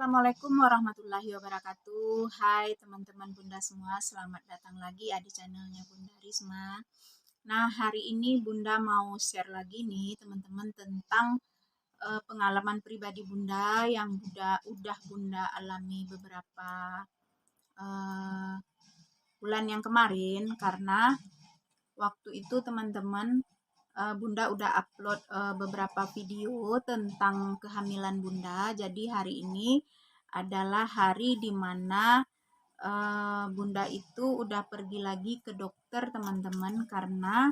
Assalamualaikum warahmatullahi wabarakatuh. Hai teman-teman Bunda semua, selamat datang lagi ya di channelnya Bunda Risma. Nah, hari ini Bunda mau share lagi nih teman-teman tentang pengalaman pribadi Bunda yang udah Bunda alami beberapa eh, bulan yang kemarin, karena waktu itu teman-teman Bunda udah upload beberapa video tentang kehamilan Bunda. Jadi hari ini adalah hari dimana Bunda itu udah pergi lagi ke dokter teman-teman, karena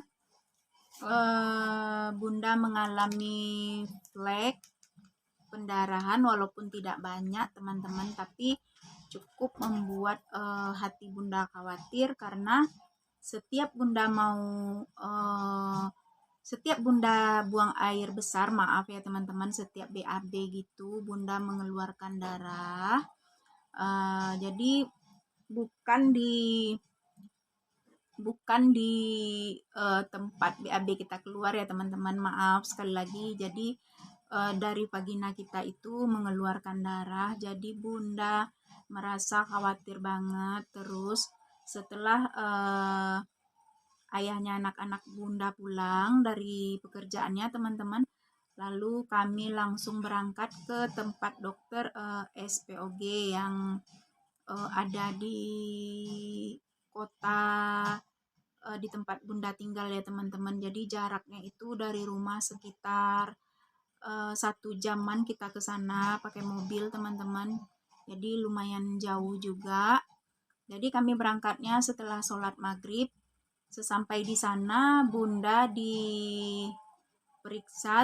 Bunda mengalami flek pendarahan walaupun tidak banyak teman-teman, tapi cukup membuat hati Bunda khawatir, karena setiap Bunda mau setiap Bunda buang air besar, maaf ya teman-teman, setiap BAB gitu Bunda mengeluarkan darah. Jadi bukan di tempat BAB kita keluar ya teman-teman, maaf sekali lagi. Jadi dari vagina kita itu mengeluarkan darah. Jadi Bunda merasa khawatir banget. Terus setelah ayahnya anak-anak Bunda pulang dari pekerjaannya teman-teman, lalu kami langsung berangkat ke tempat dokter SPOG yang ada di kota di tempat Bunda tinggal ya teman-teman. Jadi jaraknya itu dari rumah sekitar 1 jaman kita ke sana pakai mobil teman-teman. Jadi lumayan jauh juga. Jadi kami berangkatnya setelah sholat maghrib. Sesampai di sana Bunda diperiksa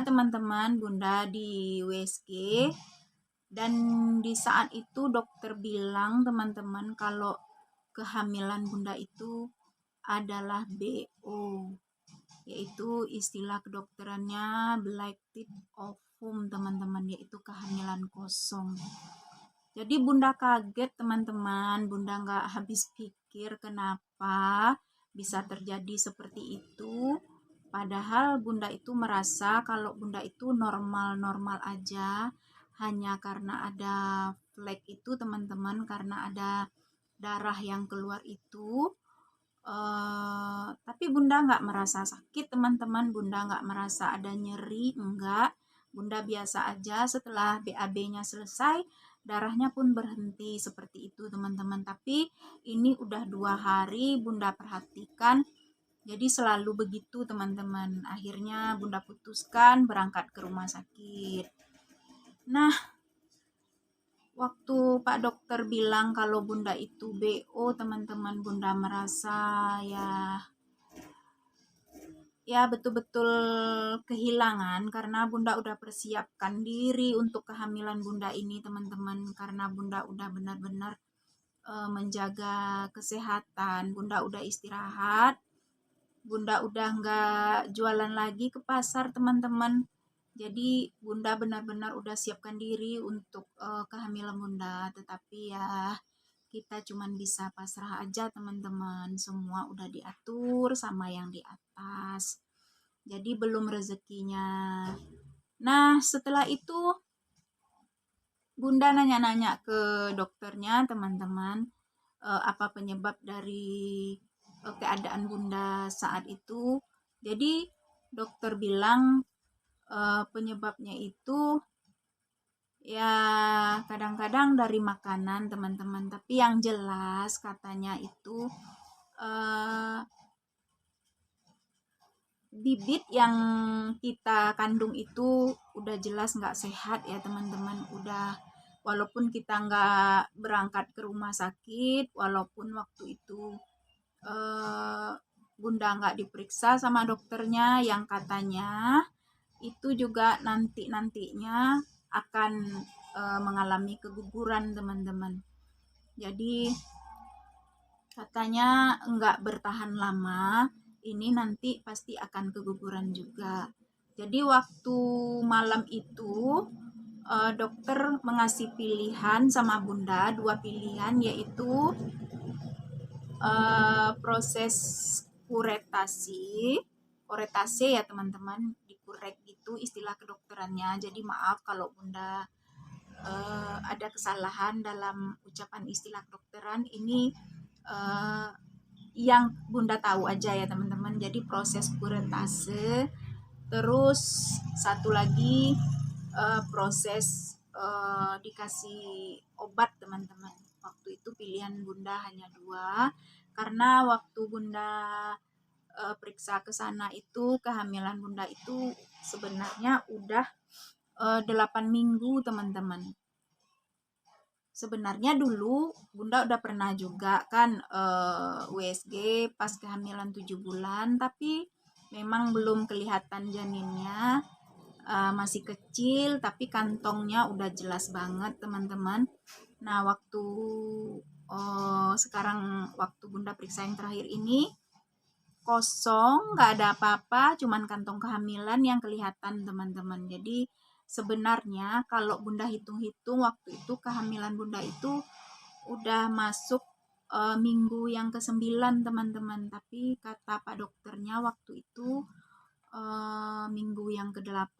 teman-teman, Bunda di USG. Dan di saat itu dokter bilang teman-teman kalau kehamilan Bunda itu adalah BO, yaitu istilah kedokterannya black tip ovum teman-teman, yaitu kehamilan kosong. Jadi Bunda kaget teman-teman, Bunda nggak habis pikir kenapa bisa terjadi seperti itu. Padahal Bunda itu merasa kalau Bunda itu normal-normal aja, hanya karena ada flek itu teman-teman, karena ada darah yang keluar itu. Tapi Bunda nggak merasa sakit teman-teman, Bunda nggak merasa ada nyeri, enggak. Bunda biasa aja. Setelah BAB-nya selesai, darahnya pun berhenti seperti itu teman-teman. Tapi ini udah 2 hari Bunda perhatikan, jadi selalu begitu teman-teman. Akhirnya Bunda putuskan berangkat ke rumah sakit. Nah, waktu Pak dokter bilang kalau Bunda itu BO teman-teman, Bunda merasa ya betul-betul kehilangan, karena Bunda udah persiapkan diri untuk kehamilan Bunda ini teman-teman, karena Bunda udah benar-benar menjaga kesehatan, Bunda udah istirahat, Bunda udah nggak jualan lagi ke pasar teman-teman. Jadi Bunda benar-benar udah siapkan diri untuk kehamilan Bunda. Tetapi ya kita cuman bisa pasrah aja teman-teman. Semua udah diatur sama yang di atas. Jadi belum rezekinya. Nah, setelah itu Bunda nanya-nanya ke dokternya teman-teman, apa penyebab dari keadaan Bunda saat itu. Jadi dokter bilang penyebabnya itu ya kadang-kadang dari makanan teman-teman, tapi yang jelas katanya itu bibit yang kita kandung itu udah jelas nggak sehat ya teman-teman. Udah, walaupun kita nggak berangkat ke rumah sakit, walaupun waktu itu Bunda nggak diperiksa sama dokternya yang katanya itu juga nantinya akan mengalami keguguran teman-teman. Jadi katanya nggak bertahan lama, ini nanti pasti akan keguguran juga. Jadi waktu malam itu dokter mengasih pilihan sama Bunda, 2 pilihan, yaitu proses kuretase ya teman-teman, dikurek gitu istilah kedokterannya. Jadi maaf kalau Bunda ada kesalahan dalam ucapan istilah kedokteran ini, eh, yang Bunda tahu aja ya teman-teman. Jadi proses kurentase, terus satu lagi proses dikasih obat teman-teman. Waktu itu pilihan Bunda hanya dua, karena waktu Bunda periksa ke sana itu kehamilan Bunda itu sebenarnya udah 8 minggu teman-teman. Sebenarnya dulu Bunda udah pernah juga kan USG pas kehamilan 7 bulan, tapi memang belum kelihatan janinnya, masih kecil tapi kantongnya udah jelas banget teman-teman. Nah sekarang waktu Bunda periksa yang terakhir ini kosong, nggak ada apa-apa, cuman kantong kehamilan yang kelihatan teman-teman. Jadi sebenarnya kalau Bunda hitung-hitung waktu itu kehamilan Bunda itu udah masuk minggu yang ke-9 teman-teman, tapi kata Pak dokternya waktu itu minggu yang ke-8.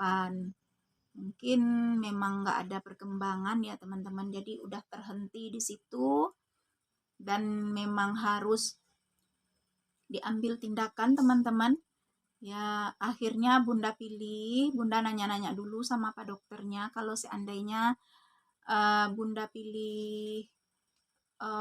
Mungkin memang nggak ada perkembangan ya teman-teman, jadi udah terhenti di situ dan memang harus diambil tindakan teman-teman. Ya akhirnya Bunda nanya-nanya dulu sama Pak dokternya kalau seandainya Bunda pilih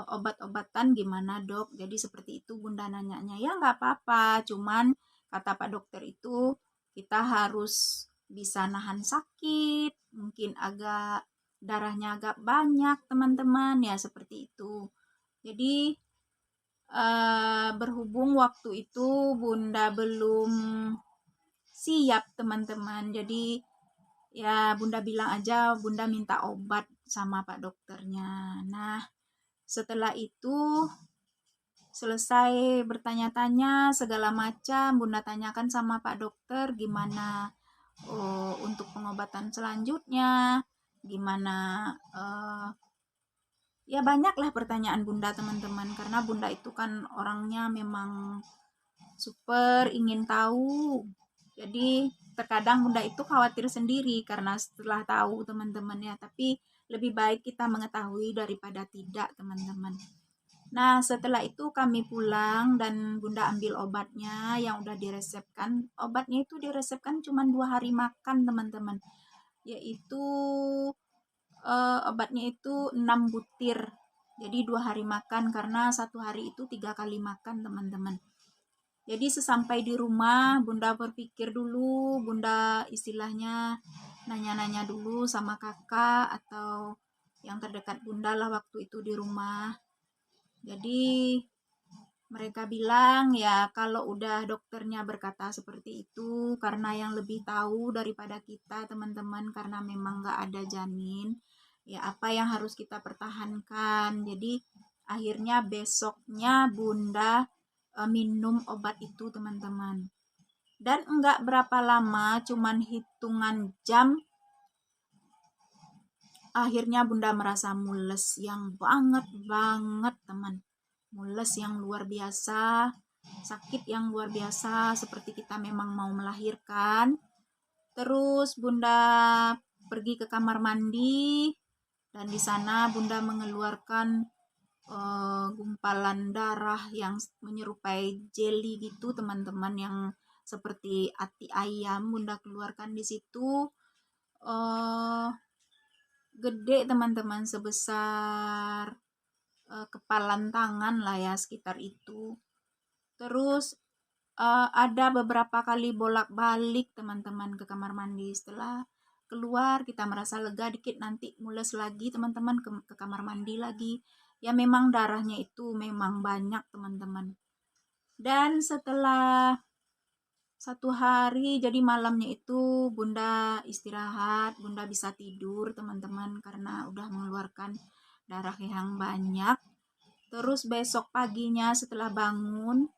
obat-obatan gimana dok. Jadi seperti itu Bunda nanyanya. Ya nggak apa-apa, cuman kata Pak dokter itu kita harus bisa nahan sakit, mungkin darahnya agak banyak teman-teman, ya seperti itu. Jadi berhubung waktu itu Bunda belum siap teman-teman, jadi ya Bunda bilang aja Bunda minta obat sama Pak dokternya. Nah setelah itu selesai bertanya-tanya segala macam, Bunda tanyakan sama Pak dokter gimana untuk pengobatan selanjutnya, gimana ya banyaklah pertanyaan Bunda teman-teman, karena Bunda itu kan orangnya memang super ingin tahu. Jadi terkadang Bunda itu khawatir sendiri karena setelah tahu teman-teman ya, tapi lebih baik kita mengetahui daripada tidak teman-teman. Nah setelah itu kami pulang dan Bunda ambil obatnya yang udah diresepkan. Obatnya itu diresepkan cuma 2 hari makan teman-teman, yaitu obatnya itu 6 butir. Jadi 2 hari makan karena 1 hari itu 3 kali makan teman-teman. Jadi sesampai di rumah Bunda berpikir dulu, Bunda istilahnya nanya-nanya dulu sama kakak atau yang terdekat Bunda lah waktu itu di rumah. Jadi mereka bilang ya kalau udah dokternya berkata seperti itu karena yang lebih tahu daripada kita teman-teman, karena memang nggak ada janin, ya apa yang harus kita pertahankan. Jadi akhirnya besoknya Bunda minum obat itu teman-teman. Dan enggak berapa lama, cuman hitungan jam, akhirnya Bunda merasa mules yang banget teman. Mules yang luar biasa, sakit yang luar biasa, seperti kita memang mau melahirkan. Terus Bunda pergi ke kamar mandi dan di sana Bunda mengeluarkan gumpalan darah yang menyerupai jelly gitu teman-teman, yang seperti ati ayam. Bunda keluarkan di situ gede teman-teman, sebesar kepalan tangan lah ya, sekitar itu. Terus ada beberapa kali bolak-balik teman-teman ke kamar mandi. Setelah keluar kita merasa lega dikit, nanti mules lagi teman-teman ke kamar mandi lagi. Ya memang darahnya itu memang banyak teman-teman. Dan setelah 1 hari, jadi malamnya itu Bunda istirahat, Bunda bisa tidur teman-teman karena udah mengeluarkan darah yang banyak. Terus besok paginya setelah bangun,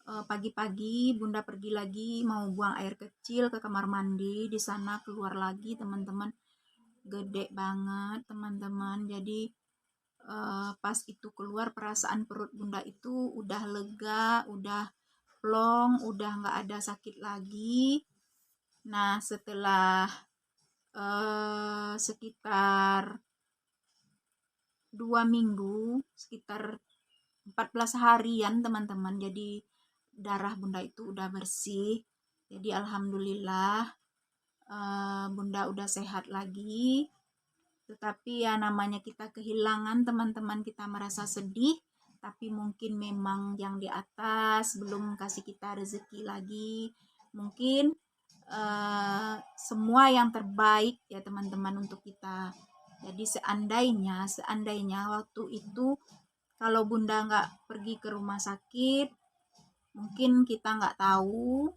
pagi-pagi Bunda pergi lagi mau buang air kecil ke kamar mandi. Di sana keluar lagi teman-teman, gede banget teman-teman. Jadi pas itu keluar perasaan perut Bunda itu udah lega, udah plong, udah nggak ada sakit lagi. Nah setelah sekitar 2 minggu, sekitar 14 harian teman-teman. Jadi darah bunda itu udah bersih. Jadi alhamdulillah bunda udah sehat lagi. Tetapi ya namanya kita kehilangan teman-teman, kita merasa sedih. Tapi mungkin memang yang di atas belum kasih kita rezeki lagi. Mungkin semua yang terbaik ya teman-teman untuk kita. Jadi seandainya waktu itu kalau bunda nggak pergi ke rumah sakit, mungkin kita nggak tahu.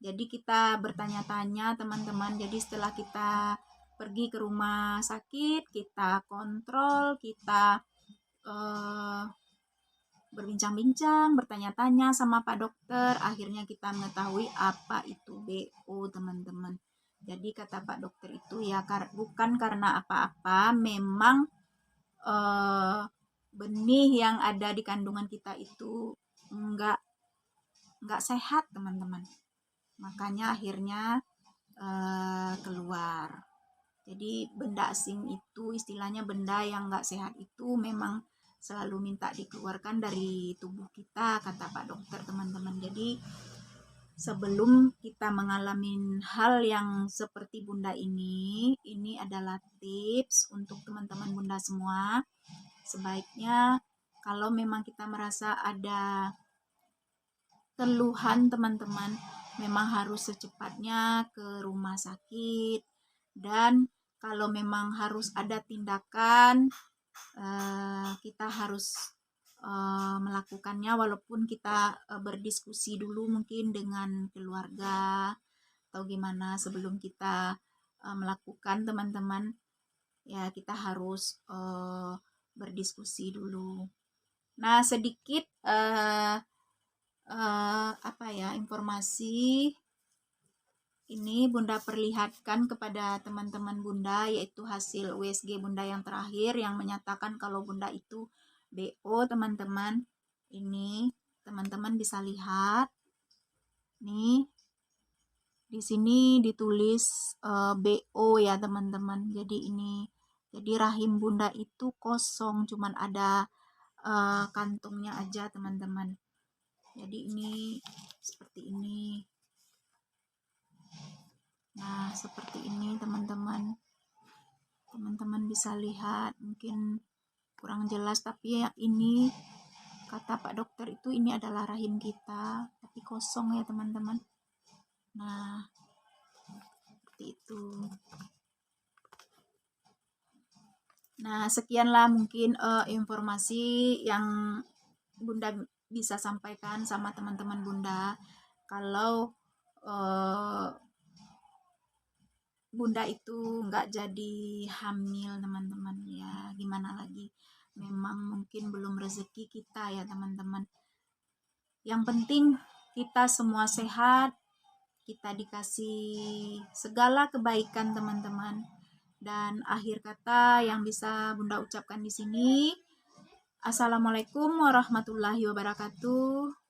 Jadi kita bertanya-tanya teman-teman. Jadi setelah kita pergi ke rumah sakit, kita kontrol, kita berbincang-bincang, bertanya-tanya sama Pak Dokter, akhirnya kita mengetahui apa itu BO teman-teman. Jadi kata Pak Dokter itu ya bukan karena apa-apa, memang benih yang ada di kandungan kita itu nggak sehat teman-teman. Makanya akhirnya keluar. Jadi benda asing itu istilahnya benda yang nggak sehat itu memang selalu minta dikeluarkan dari tubuh kita, kata Pak Dokter teman-teman. Jadi sebelum kita mengalami hal yang seperti bunda ini adalah tips untuk teman-teman bunda semua. Sebaiknya kalau memang kita merasa ada keluhan teman-teman, memang harus secepatnya ke rumah sakit. Dan kalau memang harus ada tindakan, kita harus melakukannya walaupun kita berdiskusi dulu mungkin dengan keluarga atau gimana sebelum kita melakukan teman-teman. Ya kita harus berdiskusi dulu. Nah sedikit informasi ini bunda perlihatkan kepada teman-teman bunda, yaitu hasil USG bunda yang terakhir yang menyatakan kalau bunda itu BO teman-teman. Ini teman-teman bisa lihat nih, di sini ditulis BO ya teman-teman. Jadi rahim bunda itu kosong, cuman ada kantungnya aja teman-teman. Jadi ini seperti ini. Nah seperti ini teman-teman. Teman-teman bisa lihat, mungkin kurang jelas tapi ya ini kata Pak Dokter itu ini adalah rahim kita, tapi kosong ya teman-teman. Nah seperti itu. Nah sekianlah mungkin informasi yang bunda bisa sampaikan sama teman-teman bunda. Kalau bunda itu nggak jadi hamil teman-teman, ya gimana lagi, memang mungkin belum rezeki kita ya teman-teman. Yang penting kita semua sehat, kita dikasih segala kebaikan teman-teman. Dan akhir kata yang bisa bunda ucapkan di sini, Assalamualaikum warahmatullahi wabarakatuh.